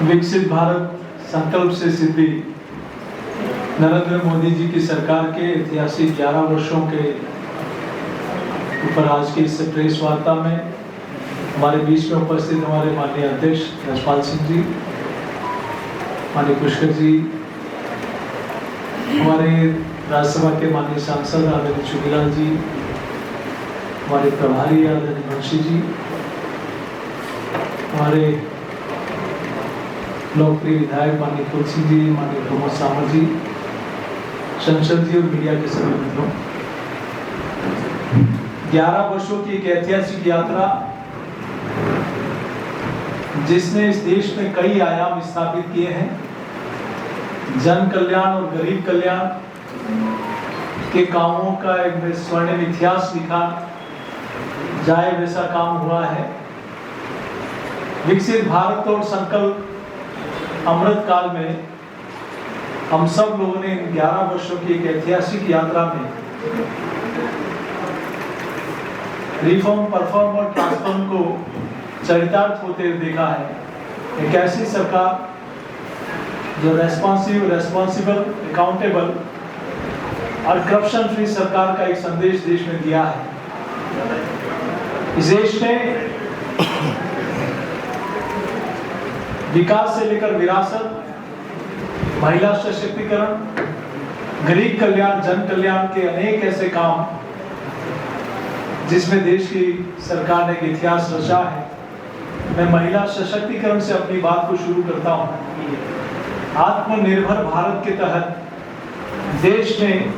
विकसित भारत संकल्प से सिद्धि नरेंद्र मोदी जी की सरकार के ऐतिहासिक 11 वर्षों के ऊपर आज की इस प्रेस वार्ता में हमारे बीच में उपस्थित हमारे माननीय अध्यक्ष यशपाल सिंह जी, माननीय पुष्कर जी, हमारे राज्यसभा के माननीय सांसद आदरणीय चुनीलाल जी, हमारे प्रभारी आदरणीय बंशी जी, हमारे लोकप्रिय विधायक माननीय तुलसी जी, माननीय प्रमोद सावंत जी, संसद जी और मीडिया के सभी मित्रों, 11 वर्षों की एक ऐतिहासिक यात्रा जिसने इस देश में कई आयाम स्थापित किए हैं। जन कल्याण और गरीब कल्याण के कामों का एक स्वर्णिम इतिहास लिखा जाए वैसा काम हुआ है। विकसित भारत और संकल्प अमृत काल में हम सब लोगों ने इन 11 वर्षों की एक ऐतिहासिक यात्रा में रिफॉर्म, परफॉर्म और ट्रांसफॉर्म को चरितार्थ होते हुए देखा है। एक ऐसी सरकार जो रेस्पॉन्सिबल, अकाउंटेबल और करप्शन फ्री सरकार का एक संदेश देश में दिया है। इस देश ने विकास से लेकर विरासत, महिला सशक्तिकरण, गरीब कल्याण, जन कल्याण के अनेक ऐसे काम जिसमें देश की सरकार ने एक इतिहास रचा है। मैं महिला सशक्तिकरण से अपनी बात को शुरू करता हूं। आत्मनिर्भर भारत के तहत देश में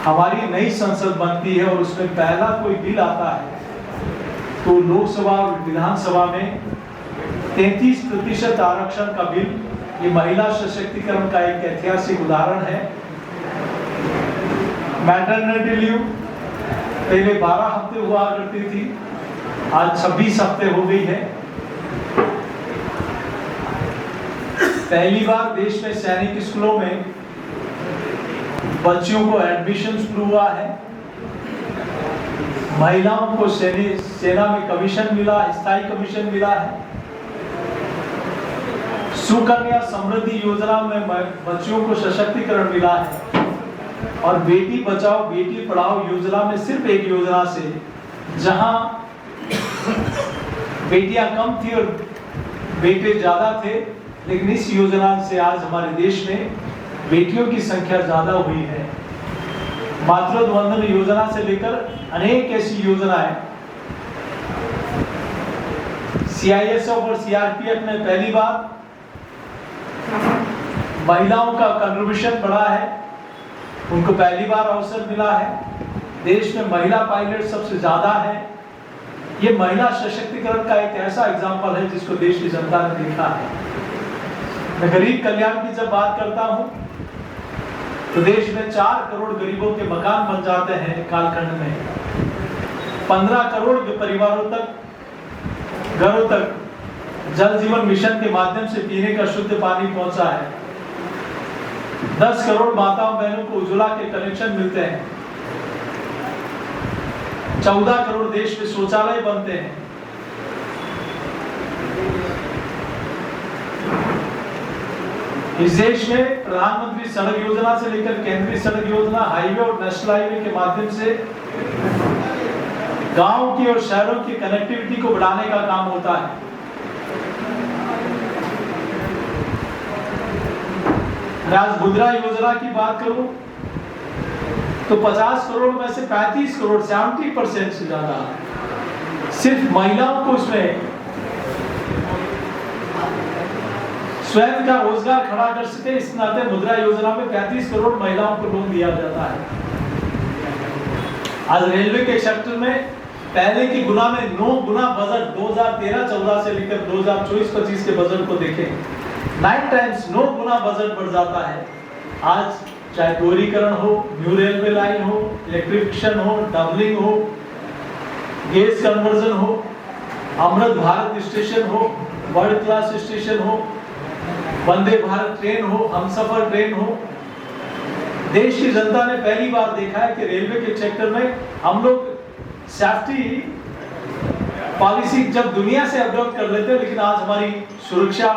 हमारी नई संसद बनती है और उसमें पहला कोई बिल आता है तो लोकसभा और विधानसभा में 33% आरक्षण का बिल, ये महिला सशक्तिकरण का एक ऐतिहासिक उदाहरण है। मैटरनिटी लीव पहले 12 हफ्ते हुआ करती थी, आज 26 हफ्ते हो गई है। पहली बार देश में सैनिक स्कूलों में बच्चियों को एडमिशन शुरू हुआ है। महिलाओं को सेना में कमीशन मिला, स्थायी कमीशन मिला है। सुकन्या समृद्धि योजना में बच्चियों को सशक्तिकरण मिला है। और बेटी बचाओ बेटी पढ़ाओ योजना में सिर्फ एक योजना से, जहां बेटियां कम थी और बेटे ज्यादा थे, लेकिन इस योजना से आज हमारे देश में बेटियों की संख्या ज्यादा हुई है। मातृत्व वंदन योजना से लेकर अनेक ऐसी योजनाएं, सीआईएसएफ और सीआरपीएफ में पहली बार महिलाओं का कंट्रीब्यूशन बढ़ा है, उनको पहली बार अवसर मिला है। देश में महिला पायलट सबसे ज्यादा है। ये महिला सशक्तिकरण का एक ऐसा एग्जाम्पल है जिसको देश की जनता ने देखा है। मैं गरीब कल्याण की जब बात करता हूं तो देश में 4 करोड़ गरीबों के मकान बन जाते हैं कालखंड में। 15 करोड़ परिवारों तक, घरों तक जल जीवन मिशन के माध्यम से पीने का शुद्ध पानी पहुंचा है। 10 करोड़ माताओं बहनों को उज्ज्वला के कनेक्शन मिलते हैं। 14 करोड़ देश में शौचालय बनते हैं। इस देश में प्रधानमंत्री सड़क योजना से लेकर केंद्रीय सड़क योजना, हाईवे और नेशनल हाईवे के माध्यम से गांव की और शहरों की कनेक्टिविटी को बढ़ाने का काम होता है। आज मुद्रा योजना की बात करूं तो 50 करोड़ में से 35 करोड़ 70% से ज्यादा सिर्फ महिलाओं को उसमें स्वयं का रोजगार खड़ा कर सके, इस नाते मुद्रा योजना में 35 करोड़ महिलाओं को लोन दिया जाता है। आज रेलवे के सेक्टर में पहले की गुना में 9 गुना बजट 2013-14 से लेकर 2024-25 के बजट को देखें, 9 टाइम्स 9 गुना बजट बढ़ जाता है। आज चाहे दोहरीकरण हो, न्यू रेलवे लाइन हो, इलेक्ट्रिफिकेशन हो, डबलिंग हो, गैस कन्वर्जन हो, अमृत भारत स्टेशन हो, वर्ल्ड क्लास स्टेशन हो, वंदे भारत ट्रेन हो, हमसफर ट्रेन हो, देश की जनता ने पहली बार देखा है कि रेलवे के सेक्टर में हम लोग सेफ्टी पॉलिसी जब दुनिया से अडॉप्ट कर लेते हैं, लेकिन आज हमारी सुरक्षा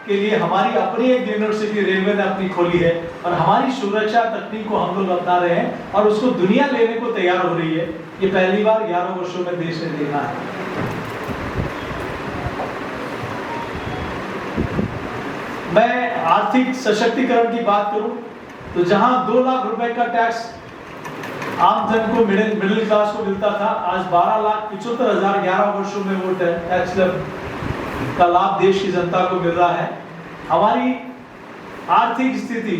के लिए हमारी अपनी एक यूनिवर्सिटी रेलवे ने अपनी खोली है और हमारी सुरक्षा तकनीक को हम लोग अपना रहे हैं और उसको दुनिया लेने को तैयार हो रही है। ये पहली बार 11 वर्षों में देश ने देखा है। मैं आर्थिक सशक्तिकरण की बात करूं तो जहां 2 लाख रुपए का टैक्स आम जन को, मिडिल क्लास को मिलता था, आज 12,75,000 11 वर्षों में वो टैक्स का लाभ देश की जनता को मिल रहा है। हमारी आर्थिक स्थिति,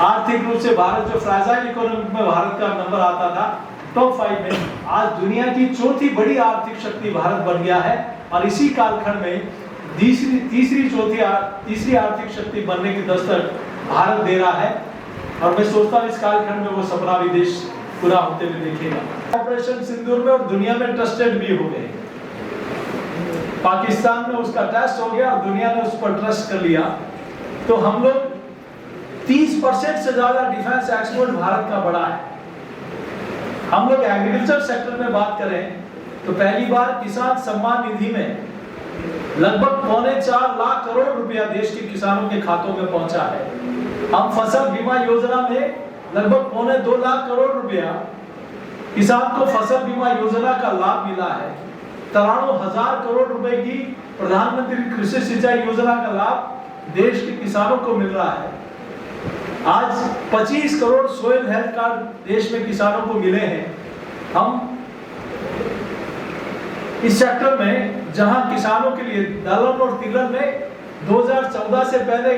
आर्थिक रूप से भारत जो फ्रेजाइल इकोनॉमी में भारत का नंबर आता था टॉप 5 में, आज दुनिया की चौथी बड़ी आर्थिक शक्ति भारत बन गया है और इसी कालखंड में तीसरी आर्थिक शक्ति बनने की दस्तक भारत दे रहा है और मैं सोचता हूँ इस कालखंड में वो सपना भी देश पूरा होते हुए देखेगा। ऑपरेशन सिंदूर में और दुनिया में ट्रस्टेड भी हो गए। पाकिस्तान में उसका टेस्ट हो गया और दुनिया ने उस पर ट्रस्ट कर लिया। तो हम लोग 30% से ज्यादा डिफेंस एक्सपोर्ट भारत का बढ़ा है। हम लोग एग्रीकल्चर सेक्टर में बात करें तो पहली बार किसान सम्मान निधि में लगभग 4.25 लाख करोड़ रुपया देश के किसानों के खातों में पहुंचा है। हम फसल बीमा योजना में लगभग 2.25 लाख करोड़ रुपया किसान को फसल बीमा योजना का लाभ मिला है। 93,000 करोड़ रुपए की प्रधानमंत्री कृषि सिंचाई योजना का लाभ देश के किसानों को मिल रहा है। आज 25 करोड़ सोयल हेल्थ कार्ड देश में किसानों को मिले हैं। हम इस सेक्टर में जहां किसानों के लिए दलहन और तिलहन में 2014 से पहले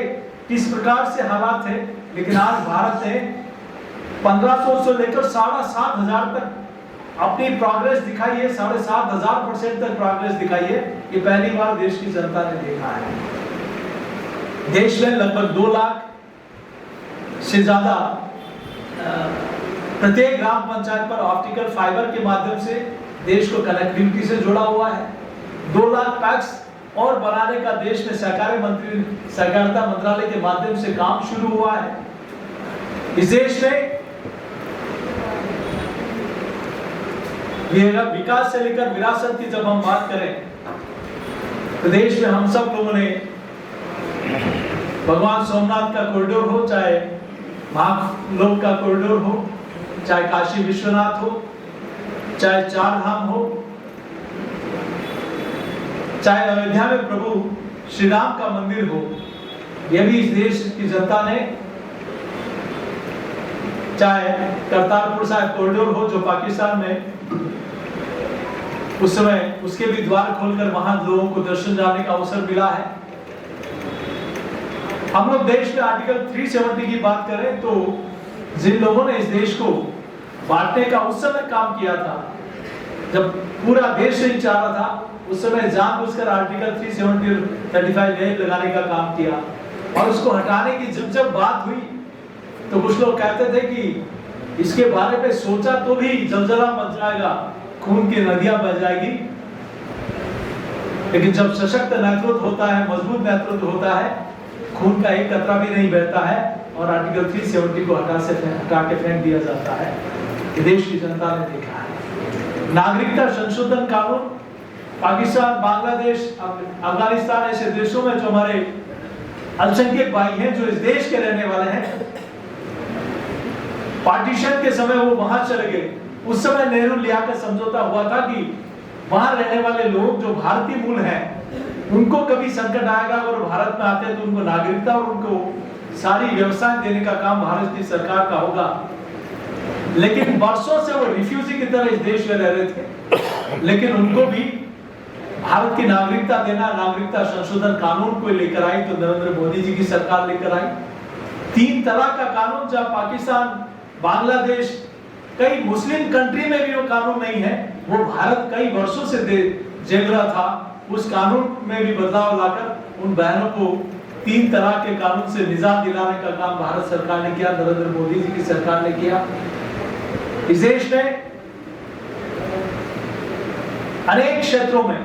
किस प्रकार से हालात थे, लेकिन आज भारत ने 1500 से लेकर 7,500 तक अपनी प्रोग्रेस दिखाई है। 7,500% तक प्रोग्रेस दिखाई है। ये पहली बार देश की जनता ने देखा है। देश में लगभग 2 लाख से ज्यादा प्रत्येक ग्राम पंचायत पर ऑप्टिकल फाइबर के माध्यम से देश को कनेक्टिविटी से जुड़ा हुआ है। 2 लाख पैक्स और बनाने का देश में सहकारिता मंत्रालय के माध्यम से काम शुरू हुआ है। इस देश में विकास से लेकर विरासत की जब हम बात करें तो देश में हम सब लोगों ने भगवान सोमनाथ का कॉरिडोर हो, चाहे महालोक का कॉरिडोर हो, चाहे काशी विश्वनाथ हो, चाहे 4 धाम हो, चाहे अयोध्या में प्रभु श्री राम का मंदिर हो, यह भी इस देश की जनता ने, चाहे करतारपुर साहिब कॉरिडोर हो जो पाकिस्तान में उस समय उसके भी द्वार खोलकर वहां लोगों को दर्शन जाने का अवसर मिला है। हम लोग देश में आर्टिकल 370 की बात करें तो जिन लोगों ने इस देश को बांटने का उस समय काम किया था, जब पूरा देश नहीं चाह रहा था, उस समय जानबूझकर आर्टिकल 370-35 लगाने का काम किया और उसको हटाने की जब बात हुई तो कुछ लोग कहते थे कि इसके बारे में सोचा तो भी जलजला मच जाएगा, खून की नदियां बह जाएगी। लेकिन जब सशक्त नेतृत्व होता है, मजबूत नेतृत्व होता है, खून का एक कतरा भी नहीं बहता है और आर्टिकल 370 को हटा के फेंक दिया जाता है। देश की जनता ने देखा है। नागरिकता संशोधन कानून पाकिस्तान, बांग्लादेश, अफगानिस्तान ऐसे देशों में जो हमारे अल्पसंख्यक भाई हैं, जो इस देश के रहने वाले हैं, पार्टीशन के समय वो वहां चले गए। उस समय नेहरू लियाकत समझौता हुआ था कि वहां रहने वाले लोग जो भारतीय मूल हैं, उनको कभी संकट आएगा अगर भारत में आते हैं तो उनको नागरिकता और उनको सारी व्यवस्थाएं देने का काम भारत की सरकार का होगा। लेकिन वर्षों से वो रिफ्यूजी की तरह इस देश में रह रहे थे, लेकिन उनको भी भारत की नागरिकता देना, नागरिकता संशोधन कानून को लेकर आई तो नरेंद्र मोदी जी की सरकार लेकर आई। 3 तलाक का कानून, जब पाकिस्तान, बांग्लादेश, कई मुस्लिम कंट्री में भी वो कानून नहीं है, वो भारत कई वर्षों से झेल रहा था। उस कानून में भी बदलाव लाकर उन बहनों को 3 तलाक के कानून से निजात दिलाने का काम भारत सरकार ने किया, नरेंद्र मोदी जी की सरकार ने किया। इस देश में अनेक क्षेत्रों में,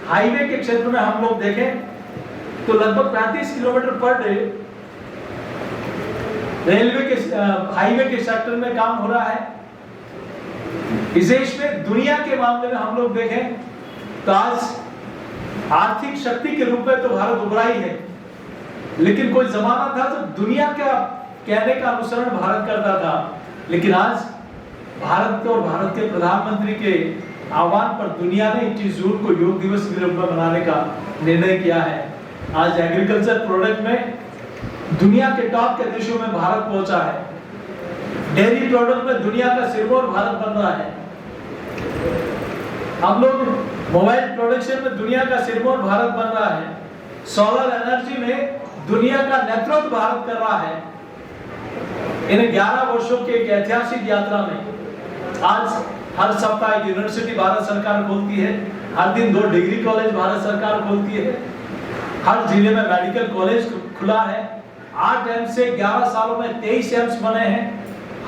हाईवे के क्षेत्र में हम लोग देखें तो लगभग 35 किलोमीटर पर डे रेलवे के हाईवे के सेक्टर में काम हो रहा है। इस देश में दुनिया के मामले में हम लोग देखें तो आज आर्थिक शक्ति के रूप में तो भारत उभरा ही है, लेकिन कोई जमाना था जब दुनिया का कहने का अनुसरण भारत करता था, लेकिन आज भारत और भारत के प्रधानमंत्री के आह्वान पर दुनिया ने 21 जून को योग दिवस के रूप में मनाने का निर्णय किया है। आज एग्रीकल्चर प्रोडक्ट में दुनिया के टॉप के देशों में भारत पहुंचा है। डेयरी प्रोडक्ट में दुनिया का सिरमौर भारत बन रहा है। हम लोग मोबाइल प्रोडक्शन में दुनिया का सिरमौर भारत बन रहा है। सोलर एनर्जी में दुनिया का नेतृत्व भारत कर रहा है। इन 11 वर्षों के एक ऐतिहासिक यात्रा में आज हर सप्ताह एक यूनिवर्सिटी भारत सरकार खोलती है, हर दिन 2 डिग्री कॉलेज भारत सरकार खोलती है, हर जिले में मेडिकल कॉलेज खुला है। 8 एम्स से 11 सालों में 23 एम्स बने हैं।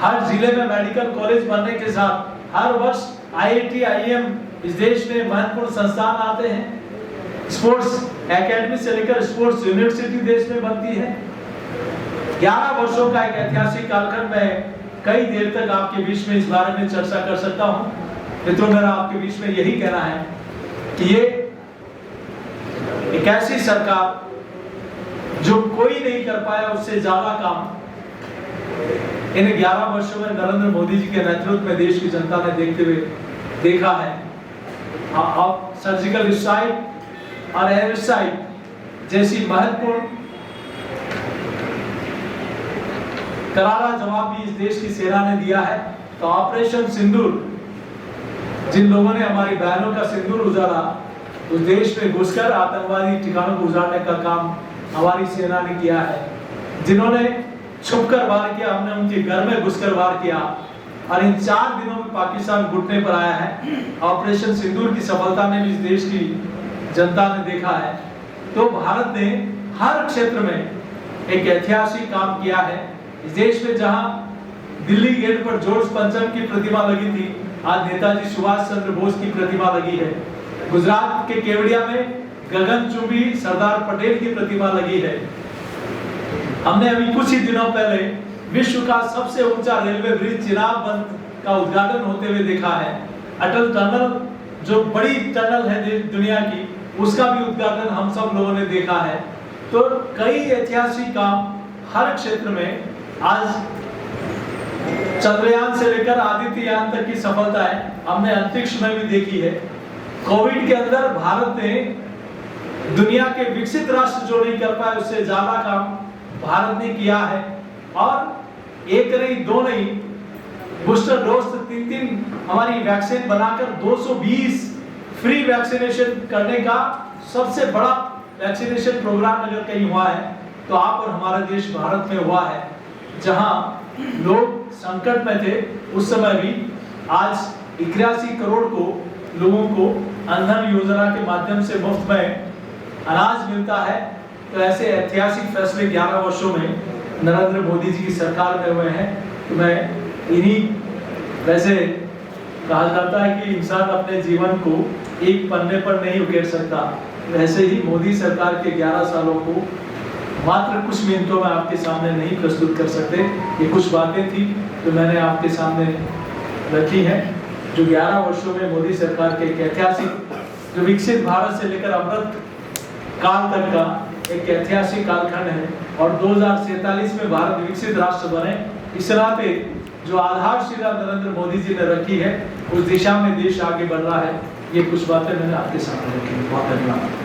हर जिले में मेडिकल कॉलेज बनने के साथ हर वर्ष IIT IIM इस देश में महत्वपूर्ण संस्थान आते हैं। स्पोर्ट्स एकेडमी से लेकर स्पोर्ट्स यूनिवर्सिटी देश में बनती है। 11 वर्षों का एक ऐतिहासिक कालखंड में कई देर तक आपके बीच में इस बारे में चर्चा कर सकता हूं। मित्रों, मेरा आपके बीच में यही कहना है कि ये एक ऐसी सरकार जो कोई नहीं कर पाया उससे ज्यादा काम इन 11 वर्षों में नरेंद्र मोदी जी के नेतृत्व में देश की जनता ने देखा है। अब सर्जिकल स्ट्राइक और एयर स्ट्राइक जैसी महत्वपूर्ण करारा जवाब भी इस देश की सेना ने दिया है। तो ऑपरेशन सिंदूर, जिन लोगों ने हमारी बहनों का सिंदूर उजाड़ा, उस देश में घुसकर आतंकवादी ठिकानों को उजाड़ने का काम हमारी सेना ने किया है। जिन्होंने छुपकर वार किया, हमने उनके घर में घुसकर वार किया और इन 4 दिनों में पाकिस्तान घुटने पर आया है। ऑपरेशन सिंदूर की सफलता में भी इस देश की जनता ने देखा है। तो भारत ने हर क्षेत्र में एक ऐतिहासिक काम किया है। इस देश में जहां दिल्ली गेट पर जॉर्ज पंचम की प्रतिमा लगी थी, आज नेताजी सुभाष चंद्र बोस की प्रतिमा लगी है। गुजरात के केवड़िया में गगनचुंबी सरदार पटेल की प्रतिमा लगी है। हमने अभी कुछ ही दिनों पहले विश्व का सबसे ऊंचा रेलवे ब्रिज चिनाब बंद का उद्घाटन होते हुए देखा है। अटल टनल, जो बड़ी टनल है दुनिया की, उसका भी उद्घाटन हम सब लोगों ने देखा है। तो कई ऐतिहासिक काम हर क्षेत्र में आज चंद्रयान से लेकर आदित्ययान तक की सफलताएं हमने अंतरिक्ष में भी देखी है। कोविड के अंदर भारत ने दुनिया के विकसित राष्ट्र जो नहीं कर पाए उससे ज्यादा काम भारत ने किया है। और एक नहीं, 2 नहीं, बूस्टर डोज 3 हमारी वैक्सीन बनाकर 220 फ्री वैक्सीनेशन करने का सबसे बड़ा वैक्सीनेशन प्रोग्राम अगर कहीं हुआ है तो आप और हमारा देश भारत में हुआ है। जहां लोग संकट में थे उस समय भी आज 81 करोड़ को लोगों को अन्न योजना के माध्यम से मुफ्त में अनाज मिलता है। तो ऐसे ऐतिहासिक फैसले 11 वर्षों में नरेंद्र मोदी जी की सरकार में हुए हैं। तो मैं इन्हीं, वैसे कहा जाता है कि इंसान अपने जीवन को एक पन्ने पर नहीं उकेर सकता, वैसे ही मोदी सरकार के 11 सालों को मात्र कुछ मिनटों में आपके सामने नहीं प्रस्तुत कर सकते। ये कुछ बातें थी जो मैंने आपके सामने रखी हैं, जो 11 वर्षों में मोदी सरकार के एक ऐतिहासिक, जो विकसित भारत से लेकर अमृत काल तक का एक ऐतिहासिक कालखंड है। और 2047 में भारत विकसित राष्ट्र बने, इस नाते जो आधारशिला नरेंद्र मोदी जी ने रखी है उस दिशा में देश आगे बढ़ रहा है। ये कुछ बातें मैंने आपके सामने रखी। बहुत धन्यवाद।